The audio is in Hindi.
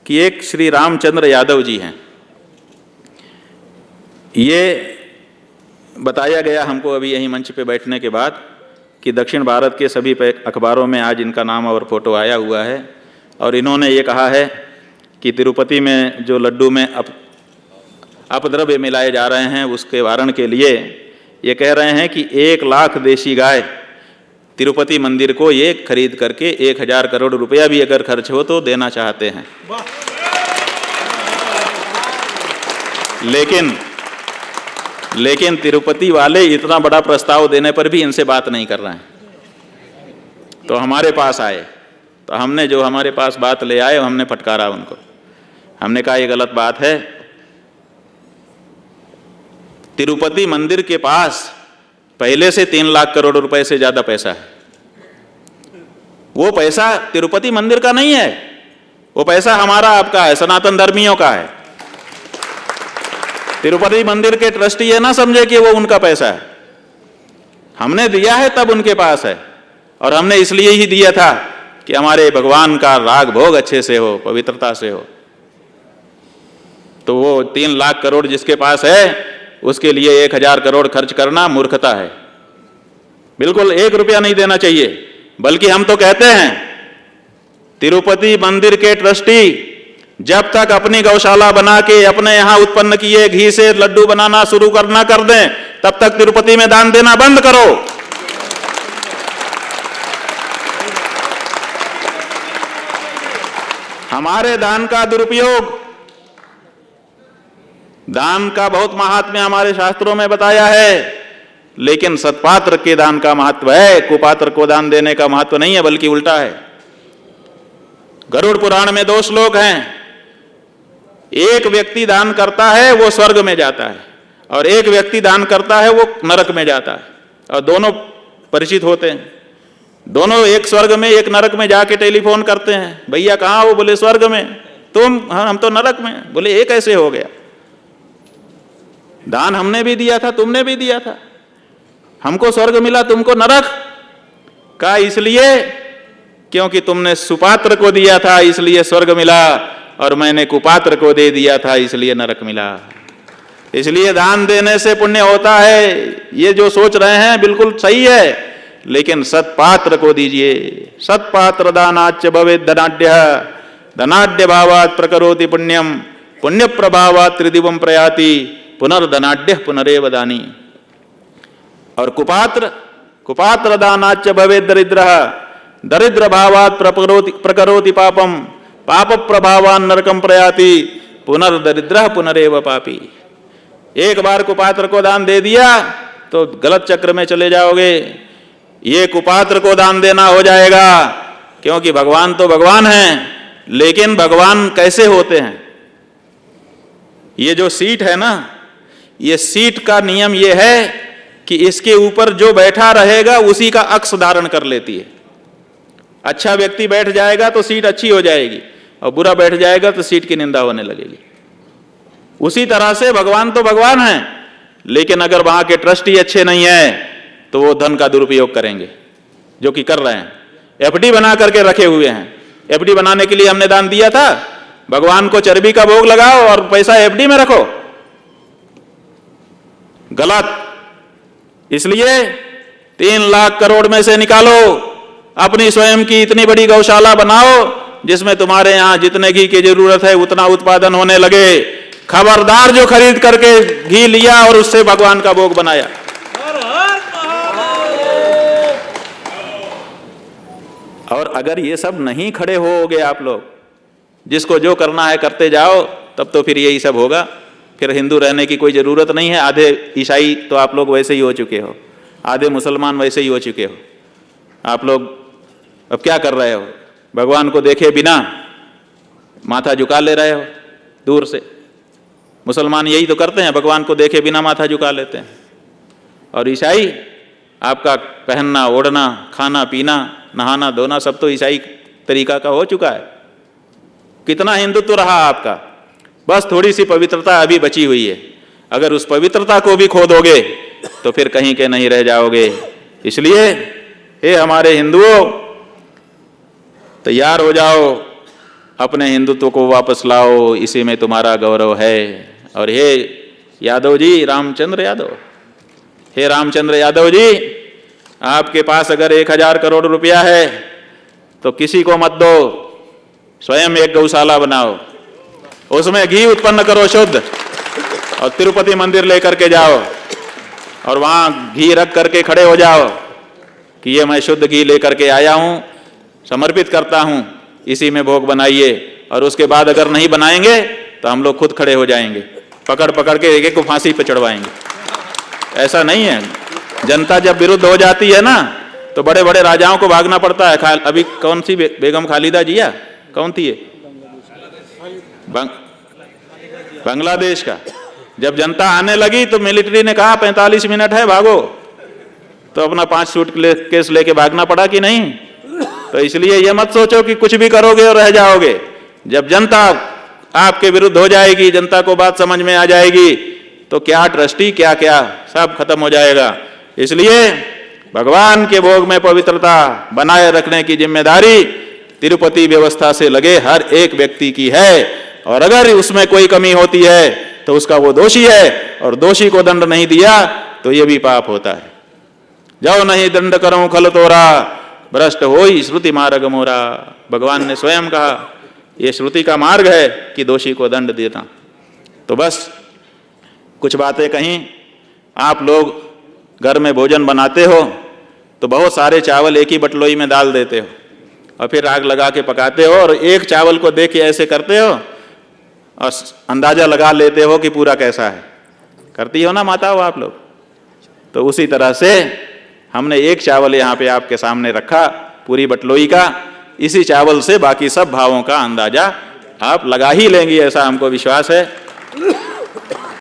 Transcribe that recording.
कि एक श्री रामचंद्र यादव जी हैं। ये बताया गया हमको अभी यहीं मंच पे बैठने के बाद कि दक्षिण भारत के सभी अखबारों में आज इनका नाम और फोटो आया हुआ है, और इन्होंने ये कहा है कि तिरुपति में जो लड्डू में अपद्रव्य मिलाए जा रहे हैं उसके वारण के लिए ये कह रहे हैं कि 1 लाख देशी गाय तिरुपति मंदिर को ये खरीद करके 1000 करोड़ रुपया भी अगर खर्च हो तो देना चाहते हैं। लेकिन तिरुपति वाले इतना बड़ा प्रस्ताव देने पर भी इनसे बात नहीं कर रहे हैं। तो हमारे पास आए, तो हमने जो हमारे पास बात ले आए हमने फटकारा उनको। हमने कहा ये गलत बात है। तिरुपति मंदिर के पास पहले से 3 लाख करोड़ रुपए से ज्यादा पैसा है। वो पैसा तिरुपति मंदिर का नहीं है, वो पैसा हमारा आपका है, सनातन धर्मियों का है। तिरुपति मंदिर के ट्रस्टी ये ना समझे कि वो उनका पैसा है। हमने दिया है तब उनके पास है, और हमने इसलिए ही दिया था कि हमारे भगवान का राग भोग अच्छे से हो, पवित्रता से हो। तो वो 3 लाख करोड़ जिसके पास है उसके लिए 1000 करोड़ खर्च करना मूर्खता है। बिल्कुल 1 रुपया नहीं देना चाहिए। बल्कि हम तो कहते हैं तिरुपति मंदिर के ट्रस्टी जब तक अपनी गौशाला बना के अपने यहां उत्पन्न किए घी से लड्डू बनाना शुरू करना कर दें, तब तक तिरुपति में दान देना बंद करो। हमारे दान का दुरुपयोग, दान का बहुत महात्म्य हमारे शास्त्रों में बताया है, लेकिन सत्पात्र के दान का महत्व है, कुपात्र को दान देने का महत्व नहीं है, बल्कि उल्टा है। गरुड़ पुराण में 2 श्लोक हैं। एक व्यक्ति दान करता है वो स्वर्ग में जाता है, और एक व्यक्ति दान करता है वो नरक में जाता है, और दोनों परिचित होते हैं। दोनों एक स्वर्ग में एक नरक में जाके टेलीफोन करते हैं, भैया कहाँ हो? बोले स्वर्ग में। तुम? हम तो नरक में। बोले ये कैसे हो गया? दान हमने भी दिया था, तुमने भी दिया था, हमको स्वर्ग मिला, तुमको नरक का। इसलिए क्योंकि तुमने सुपात्र को दिया था इसलिए स्वर्ग मिला, और मैंने कुपात्र को दे दिया था इसलिए नरक मिला। इसलिए दान देने से पुण्य होता है, ये जो सोच रहे हैं बिल्कुल सही है, लेकिन सत्पात्र को दीजिए। सत्पात्र दानाच्च भवेत् धनाढ्यः, धनाढ्य भावात् प्रकरोति पुण्यम, पुण्य प्रभावात् त्रिदिवम प्रयाति, पुनर्धनाढ्य पुनरेव दानी। और कुपात्र दानाच्च भवेत् दरिद्रः, दरिद्र भावात् प्रकरोति पापम, पाप प्रभावान् नरकम प्रयाति, पुनर्दरिद्रः पुनरेव पापी। एक बार कुपात्र को दान दे दिया तो गलत चक्र में चले जाओगे। ये कुपात्र को दान देना हो जाएगा, क्योंकि भगवान तो भगवान हैं, लेकिन भगवान कैसे होते हैं? ये जो सीट है ना, ये सीट का नियम ये है कि इसके ऊपर जो बैठा रहेगा उसी का अक्स धारण कर लेती है। अच्छा व्यक्ति बैठ जाएगा तो सीट अच्छी हो जाएगी, और बुरा बैठ जाएगा तो सीट की निंदा होने लगेगी। उसी तरह से भगवान तो भगवान हैं, लेकिन अगर वहां के ट्रस्टी अच्छे नहीं है तो वो धन का दुरुपयोग करेंगे, जो कि कर रहे हैं। एफडी बना करके रखे हुए हैं। एफडी बनाने के लिए हमने दान दिया था, भगवान को चर्बी का भोग लगाओ और पैसा एफडी में रखो। गलत। इसलिए 3 लाख करोड़ में से निकालो, अपनी स्वयं की इतनी बड़ी गौशाला बनाओ जिसमें तुम्हारे यहां जितने घी की जरूरत है उतना उत्पादन होने लगे। खबरदार जो खरीद करके घी लिया और उससे भगवान का भोग बनाया। और अगर ये सब नहीं खड़े होगे आप लोग, जिसको जो करना है करते जाओ, तब तो फिर यही सब होगा। फिर हिंदू रहने की कोई जरूरत नहीं है। आधे ईसाई तो आप लोग वैसे ही हो चुके हो, आधे मुसलमान वैसे ही हो चुके हो। आप लोग अब क्या कर रहे हो? भगवान को देखे बिना माथा झुका ले रहे हो दूर से। मुसलमान यही तो करते हैं, भगवान को देखे बिना माथा झुका लेते हैं। और ईसाई, आपका पहनना, ओढ़ना, खाना पीना, नहाना धोना सब तो ईसाई तरीका का हो चुका है। कितना हिंदुत्व रहा आपका? बस थोड़ी सी पवित्रता अभी बची हुई है। अगर उस पवित्रता को भी खो दोगे तो फिर कहीं के नहीं रह जाओगे। इसलिए हे हमारे हिंदुओं, तैयार हो जाओ, अपने हिंदुत्व को वापस लाओ, इसी में तुम्हारा गौरव है। और हे यादव जी, रामचंद्र यादव, हे रामचंद्र यादव जी, आपके पास अगर 1000 करोड़ रुपया है तो किसी को मत दो, स्वयं एक गौशाला बनाओ, उसमें घी उत्पन्न करो शुद्ध, और तिरुपति मंदिर लेकर के जाओ और वहां घी रख करके खड़े हो जाओ कि ये मैं शुद्ध घी लेकर के आया हूं, समर्पित करता हूं, इसी में भोग बनाइए। और उसके बाद अगर नहीं बनाएंगे तो हम लोग खुद खड़े हो जाएंगे, पकड़ पकड़ के एक एक को फांसी पे चढ़वाएंगे। ऐसा नहीं है। जनता जब विरुद्ध हो जाती है ना तो बड़े बड़े राजाओं को भागना पड़ता है। अभी कौन सी बेगम खालिदा जिया, कौन थी ये, बांग्लादेश का, जब जनता आने लगी तो मिलिट्री ने कहा 45 मिनट है, भागो, तो अपना 5 सूटकेस लेके भागना पड़ा कि नहीं। तो इसलिए ये मत सोचो कि कुछ भी करोगे और रह जाओगे। जब जनता आपके विरुद्ध हो जाएगी, जनता को बात समझ में आ जाएगी, तो क्या ट्रस्टी क्या क्या सब खत्म हो जाएगा। इसलिए भगवान के भोग में पवित्रता बनाए रखने की जिम्मेदारी तिरुपति व्यवस्था से लगे हर एक व्यक्ति की है। और अगर उसमें कोई कमी होती है तो उसका वो दोषी है, और दोषी को दंड नहीं दिया तो ये भी पाप होता है। जाओ नहीं दंड करो खल तोरा, भ्रष्ट होई श्रुति मार्ग मोरा। भगवान ने स्वयं कहा ये श्रुति का मार्ग है कि दोषी को दंड देना। तो बस कुछ बातें कहीं। आप लोग घर में भोजन बनाते हो तो बहुत सारे चावल एक ही बटलोई में डाल देते हो और फिर आग लगा के पकाते हो, और एक चावल को देख के ऐसे करते हो और अंदाजा लगा लेते हो कि पूरा कैसा है। करती हो ना माता हो आप लोग। तो उसी तरह से हमने एक चावल यहाँ पे आपके सामने रखा पूरी बटलोई का, इसी चावल से बाकी सब भावों का अंदाजा आप लगा ही लेंगी, ऐसा हमको विश्वास है।